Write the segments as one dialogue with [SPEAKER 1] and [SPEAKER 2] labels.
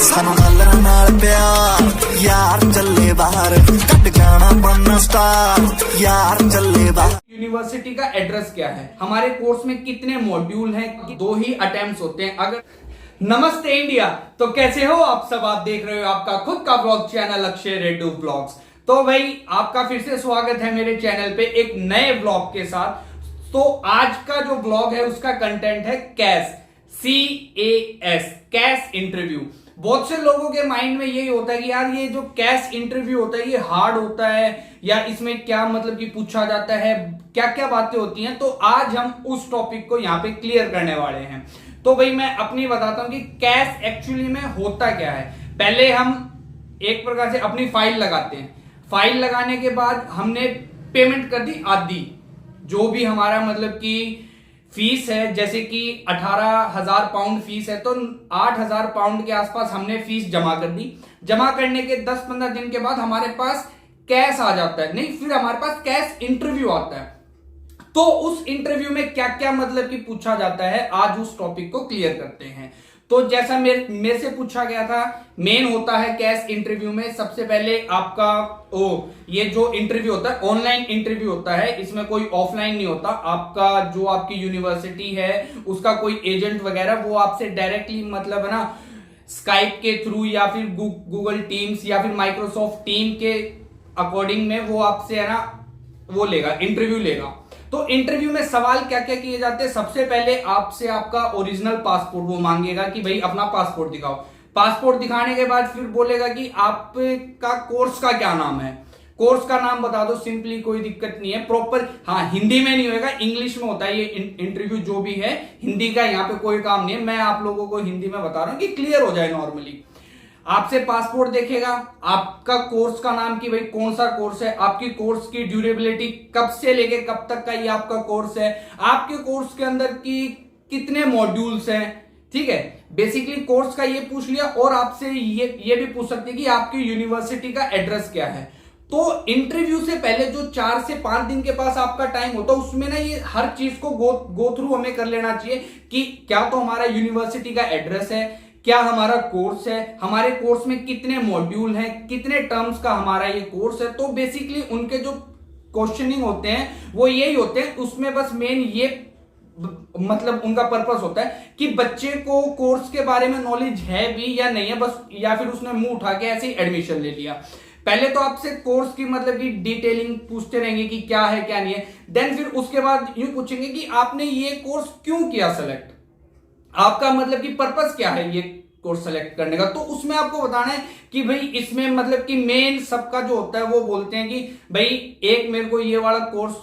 [SPEAKER 1] सानू डॉलर नाल प्यार यार चले बाहर कट जाना बनना स्टार यार चले बाहर।
[SPEAKER 2] यूनिवर्सिटी का एड्रेस क्या है, हमारे कोर्स में कितने मॉड्यूल हैं, 2 ही अटेम्प्ट्स होते हैं। अगर नमस्ते इंडिया, तो कैसे हो आप सब। आप देख रहे हो आपका खुद का blog channel Akshay Reddu blogs. तो भाई आपका फिर से स्वागत है मेरे चैनल पे एक नए ब्लॉग के साथ। तो आज का जो ब्लॉग है उसका कंटेंट है कैस, CAS, कैस इंटरव्यू। बहुत से लोगों के माइंड में यही होता है कि यार ये जो कैस इंटरव्यू होता है ये हार्ड होता है या इसमें क्या मतलब कि पूछा जाता है, क्या क्या बातें होती हैं। तो आज हम उस टॉपिक को यहाँ पे क्लियर करने वाले हैं। तो भाई मैं अपनी बताता हूं कि कैस एक्चुअली में होता क्या है। पहले हम एक प्रकार से अपनी फाइल लगाते हैं। फाइल लगाने के बाद हमने पेमेंट कर दी आधी, जो भी हमारा मतलब कि फीस है, जैसे कि 18,000 पाउंड फीस है, तो 8,000 पाउंड के आसपास हमने फीस जमा कर दी। जमा करने के 10-15 दिन के बाद हमारे पास कैश आ जाता है, नहीं फिर हमारे पास कैश इंटरव्यू आता है। तो उस इंटरव्यू में क्या क्या मतलब कि पूछा जाता है, आज उस टॉपिक को क्लियर करते हैं। तो जैसा मेरे से पूछा गया था, मेन होता है कैश इंटरव्यू में सबसे पहले आपका ये जो इंटरव्यू होता है ऑनलाइन इंटरव्यू होता है, इसमें कोई ऑफलाइन नहीं होता। आपका जो आपकी यूनिवर्सिटी है उसका कोई एजेंट वगैरह वो आपसे डायरेक्टली मतलब है ना स्काइप के थ्रू या फिर गूगल टीम्स या फिर माइक्रोसॉफ्ट टीम के अकॉर्डिंग में वो आपसे है ना वो लेगा, इंटरव्यू लेगा। तो इंटरव्यू में सवाल क्या क्या किए जाते हैं, सबसे पहले आपसे आपका ओरिजिनल पासपोर्ट वो मांगेगा कि भाई अपना पासपोर्ट दिखाओ। पासपोर्ट दिखाने के बाद फिर बोलेगा कि आपका कोर्स का क्या नाम है, कोर्स का नाम बता दो, सिंपली कोई दिक्कत नहीं है। प्रॉपर हाँ हिंदी में नहीं होगा, इंग्लिश में होता है ये इंटरव्यू जो भी है। हिंदी का यहाँ पे कोई काम नहीं है, मैं आप लोगों को हिंदी में बता रहा हूं कि क्लियर हो जाए नॉर्मली। आपसे पासपोर्ट देखेगा, आपका कोर्स का नाम कि भाई कौन सा कोर्स है, आपकी कोर्स की ड्यूरेबिलिटी कब से लेके कब तक का ये आपका कोर्स है, आपके कोर्स के अंदर की कितने मॉड्यूल्स हैं, ठीक है। बेसिकली कोर्स का ये पूछ लिया और आपसे ये भी पूछ सकते हैं कि आपकी यूनिवर्सिटी का एड्रेस क्या है। तो इंटरव्यू से पहले जो 4 से 5 दिन के पास आपका टाइम होता है उसमें ना ये हर चीज को गो थ्रू हमें कर लेना चाहिए कि क्या तो हमारा यूनिवर्सिटी का एड्रेस है, क्या हमारा कोर्स है, हमारे कोर्स में कितने मॉड्यूल हैं, कितने टर्म्स का हमारा ये कोर्स है। तो बेसिकली उनके जो क्वेश्चनिंग होते हैं वो यही होते हैं, उसमें बस मेन ये मतलब उनका पर्पस होता है कि बच्चे को कोर्स के बारे में नॉलेज है भी या नहीं है, बस या फिर उसने मुंह उठा के ऐसे ही एडमिशन ले लिया। पहले तो आपसे कोर्स की मतलब कि डिटेलिंग पूछते रहेंगे कि क्या है क्या नहीं है। देन फिर उसके बाद यूं पूछेंगे कि आपने ये कोर्स क्यों किया सेलेक्ट, आपका मतलब कि पर्पस क्या है ये कोर्स सेलेक्ट करने का। तो उसमें आपको बताना है कि भाई इसमें मतलब कि मेन सबका जो होता है वो बोलते हैं कि भाई एक मेरे को ये वाला कोर्स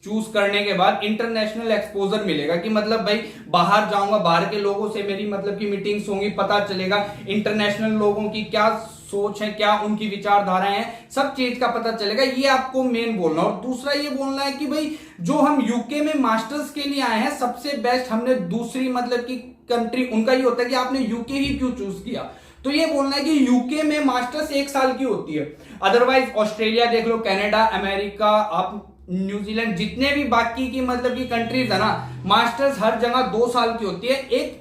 [SPEAKER 2] चूज करने के बाद इंटरनेशनल एक्सपोजर मिलेगा, कि मतलब भाई बाहर जाऊंगा, बाहर के लोगों से मेरी मतलब की मीटिंग्स होंगी, पता चलेगा इंटरनेशनल लोगों की क्या सोच है, क्या उनकी विचारधाराएं हैं, सब चीज का पता चलेगा। ये आपको मेन बोलना। और दूसरा ये बोलना है कि भाई जो हम यूके में मास्टर्स के लिए आए हैं सबसे बेस्ट हमने दूसरी मतलब की कंट्री, उनका ये होता है कि आपने यूके ही क्यों चूज किया। तो ये बोलना है कि यूके में मास्टर्स 1 साल की होती है, अदरवाइज ऑस्ट्रेलिया देख लो, कनाडा, अमेरिका, आप न्यूजीलैंड, जितने भी बाकी की मतलब की कंट्रीज है ना, मास्टर्स हर जगह 2 साल की होती है। एक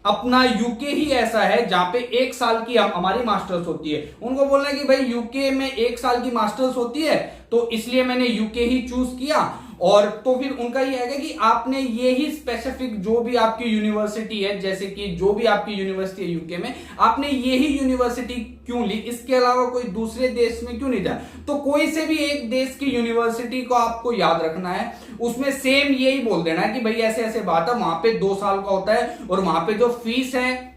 [SPEAKER 2] अपना यूके ही ऐसा है जहां पे 1 साल की हमारी मास्टर्स होती है। उनको बोलना है कि भाई यूके में 1 साल की मास्टर्स होती है तो इसलिए मैंने यूके ही चूज किया। और तो फिर उनका ये है कि आपने ये ही स्पेसिफिक जो भी आपकी यूनिवर्सिटी है, जैसे कि जो भी आपकी यूनिवर्सिटी है यूके में, आपने ये ही यूनिवर्सिटी क्यों ली, इसके अलावा कोई दूसरे देश में क्यों नहीं जाए। तो कोई से भी एक देश की यूनिवर्सिटी को आपको याद रखना है, उसमें सेम यही बोल देना है कि भाई ऐसे ऐसे बात है, वहां पे 2 साल का होता है और वहां पे जो फीस है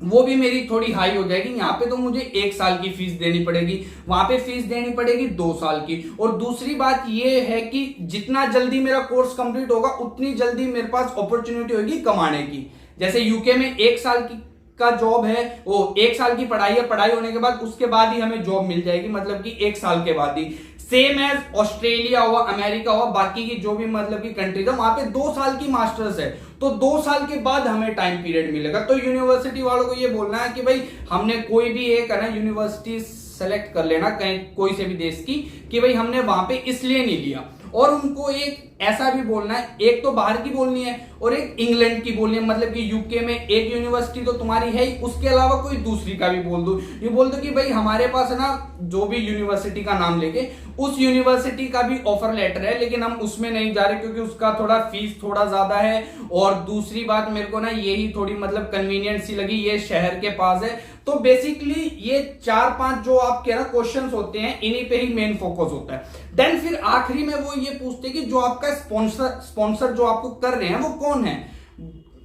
[SPEAKER 2] वो भी मेरी थोड़ी हाई हो जाएगी। यहाँ पे तो मुझे 1 साल की फीस देनी पड़ेगी, वहां पे फीस देनी पड़ेगी 2 साल की। और दूसरी बात ये है कि जितना जल्दी मेरा कोर्स कंप्लीट होगा उतनी जल्दी मेरे पास अपॉर्चुनिटी होगी कमाने की। जैसे यूके में 1 साल की का जॉब है, वो 1 साल की पढ़ाई है, पढ़ाई होने के बाद उसके बाद ही हमें जॉब मिल जाएगी, मतलब कि 1 साल के बाद ही। सेम एज ऑस्ट्रेलिया हुआ, अमेरिका हुआ, बाकी की जो भी मतलब की कंट्रीज है वहां पे 2 साल की मास्टर्स है, तो 2 साल के बाद हमें टाइम पीरियड मिलेगा। तो यूनिवर्सिटी वालों को ये बोलना है कि भाई हमने कोई भी एक है ना यूनिवर्सिटी सेलेक्ट कर लेना कहीं कोई से भी देश की, कि भाई हमने वहां पे इसलिए नहीं लिया। और उनको एक ऐसा भी बोलना है, एक तो बाहर की बोलनी है और एक इंग्लैंड की बोलनी है, मतलब कि यूके में एक यूनिवर्सिटी तो तुम्हारी है ही, उसके अलावा कोई दूसरी का भी बोल दो। ये बोल दो कि भाई हमारे पास है ना जो भी यूनिवर्सिटी का नाम लेके उस यूनिवर्सिटी का भी ऑफर लेटर है, लेकिन हम उसमें नहीं जा रहे क्योंकि उसका थोड़ा फीस थोड़ा ज्यादा है, और दूसरी बात मेरे को ना यही थोड़ी मतलब कन्वीनियंट सी लगी, ये शहर के पास है। तो बेसिकली ये 4-5 जो आपके ना क्वेश्चंस होते हैं इन्हीं पे ही मेन फोकस होता है। देन फिर आखिरी में वो ये पूछते हैं कि जो आपका स्पॉन्सर जो आपको कर रहे हैं वो कौन है।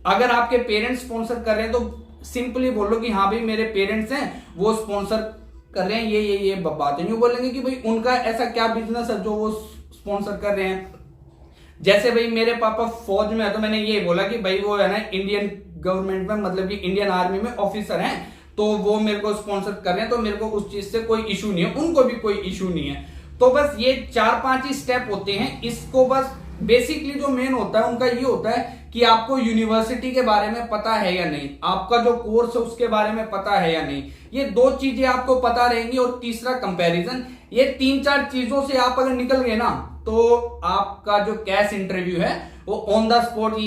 [SPEAKER 2] अगर आपके पेरेंट्स स्पॉन्सर कर रहे हैं तो सिंपली बोलो कि हाँ भाई मेरे पेरेंट्स हैं वो स्पॉन्सर कर रहे हैं, ये बात है। यूं बोलेंगे कि भाई उनका ऐसा क्या बिजनेस है जो वो स्पॉन्सर कर रहे हैं। जैसे भाई मेरे पापा फौज में है तो मैंने ये बोला कि भाई वो है ना इंडियन गवर्नमेंट में, मतलब कि इंडियन आर्मी में ऑफिसर हैं, तो वो मेरे को स्पॉन्सर कर रहे हैं, तो मेरे को उस चीज से कोई इशू नहीं है, उनको भी कोई इशू नहीं है। तो बस ये 4-5 ही स्टेप होते हैं। इसको बस बेसिकली जो मेन होता है उनका ये होता है कि आपको यूनिवर्सिटी के बारे में पता है या नहीं, आपका जो कोर्स है उसके बारे में पता है या नहीं, ये 2 चीजें आपको पता रहेंगी। और तीसरा कंपैरिजन, ये 3-4 चीजों से आप अगर निकल गए ना तो आपका जो कैश इंटरव्यू है वो ऑन द स्पॉट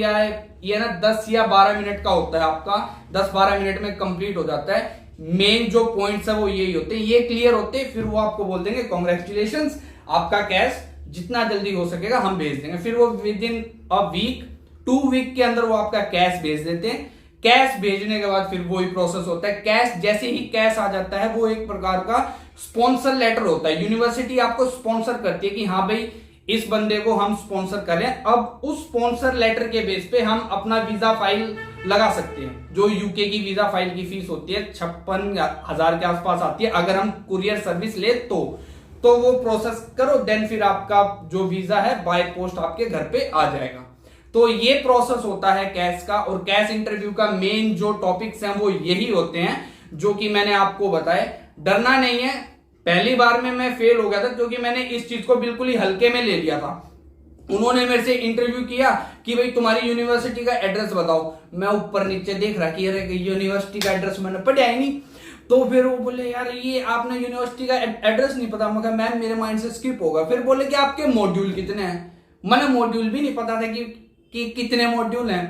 [SPEAKER 2] ये ना 10 या 12 मिनट का होता है, आपका 10-12 मिनट में कंप्लीट हो जाता है। मेन जो पॉइंट्स है वो यही होते हैं, ये क्लियर होते हैं, फिर वो आपको बोल देंगे कांग्रेचुलेशंस, आपका कैश जितना जल्दी हो सकेगा हम भेज देंगे। फिर वो within a week 2 week के अंदर वो आपका कैश भेज देते हैं। कैश भेजने के बाद फिर वही प्रोसेस होता है। कैश जैसे ही कैश आ जाता है वो एक प्रकार का स्पॉन्सर लेटर होता है, यूनिवर्सिटी आपको स्पॉन्सर करती है कि हाँ भाई इस बंदे को हम स्पॉन्सर करें। अब उस स्पॉन्सर लेटर के बेस पे हम अपना वीजा फाइल लगा सकते हैं। जो यूके की वीजा फाइल की फीस होती है 56,000 के आसपास आती है, अगर हम कुरियर सर्विस ले तो वो प्रोसेस करो, देन फिर आपका जो वीजा है बाय पोस्ट आपके घर पे आ जाएगा। तो ये प्रोसेस होता है कैश का। और कैश इंटरव्यू का मेन जो टॉपिक्स हैं वो यही होते हैं जो कि मैंने आपको बताए। डरना नहीं है। पहली बार में मैं फेल हो गया था क्योंकि मैंने इस चीज को बिल्कुल ही हल्के में ले लिया था। उन्होंने मेरे से इंटरव्यू किया कि भाई तुम्हारी यूनिवर्सिटी का एड्रेस बताओ, मैं ऊपर नीचे देख रहा कि अरे यूनिवर्सिटी का एड्रेस मैंने पढ़ा ही नहीं। तो फिर वो बोले यार ये आपने यूनिवर्सिटी का एड्रेस नहीं पता। मैं मैम मेरे माइंड से स्किप होगा। फिर बोले कि आपके मॉड्यूल कितने हैं, मैंने मॉड्यूल भी नहीं पता था कि कितने मॉड्यूल हैं।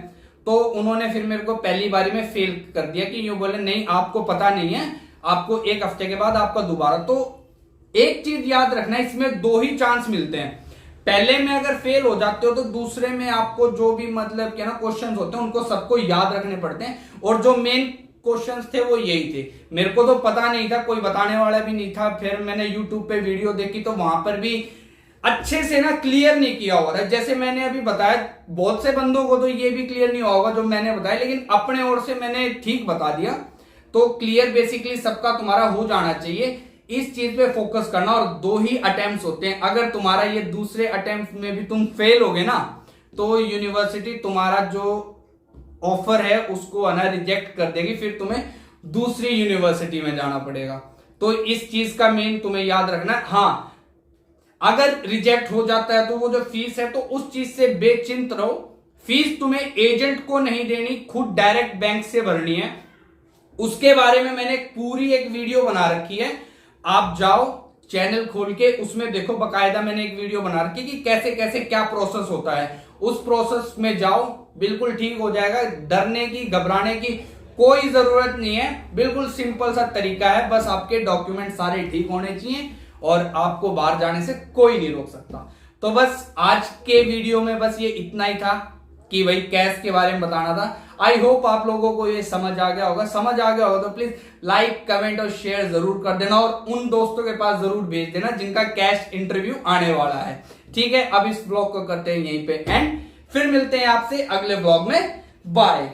[SPEAKER 2] तो उन्होंने फिर मेरे को पहली बारी में फेल कर दिया कि यूं बोले नहीं आपको पता नहीं है, आपको 1 हफ्ते के बाद आपका दोबारा। तो एक चीज याद रखना, इसमें 2 ही चांस मिलते हैं। पहले में अगर फेल हो जाते हो तो दूसरे में आपको जो भी मतलब क्या ना क्वेश्चंस होते हैं उनको सबको याद रखने पड़ते हैं। और जो मेन क्वेश्चंस थे वो यही थे। मेरे को तो पता नहीं था, कोई बताने वाला भी नहीं था। फिर मैंने यूट्यूब पे वीडियो देखी तो वहां पर भी अच्छे से ना क्लियर नहीं किया हुआ था। जैसे मैंने अभी बताया, बहुत से बंदों को तो ये भी क्लियर नहीं होगा जो मैंने बताया, लेकिन अपने ओर से मैंने ठीक बता दिया। तो क्लियर बेसिकली सबका तुम्हारा हो जाना चाहिए। इस चीज पे फोकस करना। और 2 ही अटेम्प्ट होते हैं। अगर तुम्हारा ये दूसरे अटेम्प्ट में भी तुम फेल हो गए ना तो यूनिवर्सिटी तुम्हारा जो ऑफर है उसको है ना रिजेक्ट कर देगी, फिर तुम्हें दूसरी यूनिवर्सिटी में जाना पड़ेगा। तो इस चीज का मेन तुम्हें याद रखना है। हाँ, अगर रिजेक्ट हो जाता है तो वो जो फीस है तो उस चीज से बेचिंत रहो। फीस तुम्हें एजेंट को नहीं देनी, खुद डायरेक्ट बैंक से भरनी है। उसके बारे में मैंने पूरी एक वीडियो बना रखी है, आप जाओ चैनल खोल के उसमें देखो, बकायदा मैंने एक वीडियो बना रखी है कि कैसे कैसे क्या प्रोसेस होता है। उस प्रोसेस में जाओ, बिल्कुल ठीक हो जाएगा। डरने की घबराने की कोई जरूरत नहीं है, बिल्कुल सिंपल सा तरीका है। बस आपके डॉक्यूमेंट सारे ठीक होने चाहिए और आपको बाहर जाने से कोई नहीं रोक सकता। तो बस आज के वीडियो में बस ये इतना ही था कि भाई कैश के बारे में बताना था। आई होप आप लोगों को ये समझ आ गया होगा। समझ आ गया होगा तो प्लीज लाइक, कमेंट और शेयर जरूर कर देना और उन दोस्तों के पास जरूर भेज देना जिनका कैश इंटरव्यू आने वाला है। ठीक है, अब इस ब्लॉग को करते हैं यहीं पे एंड, फिर मिलते हैं आपसे अगले ब्लॉग में। बाय।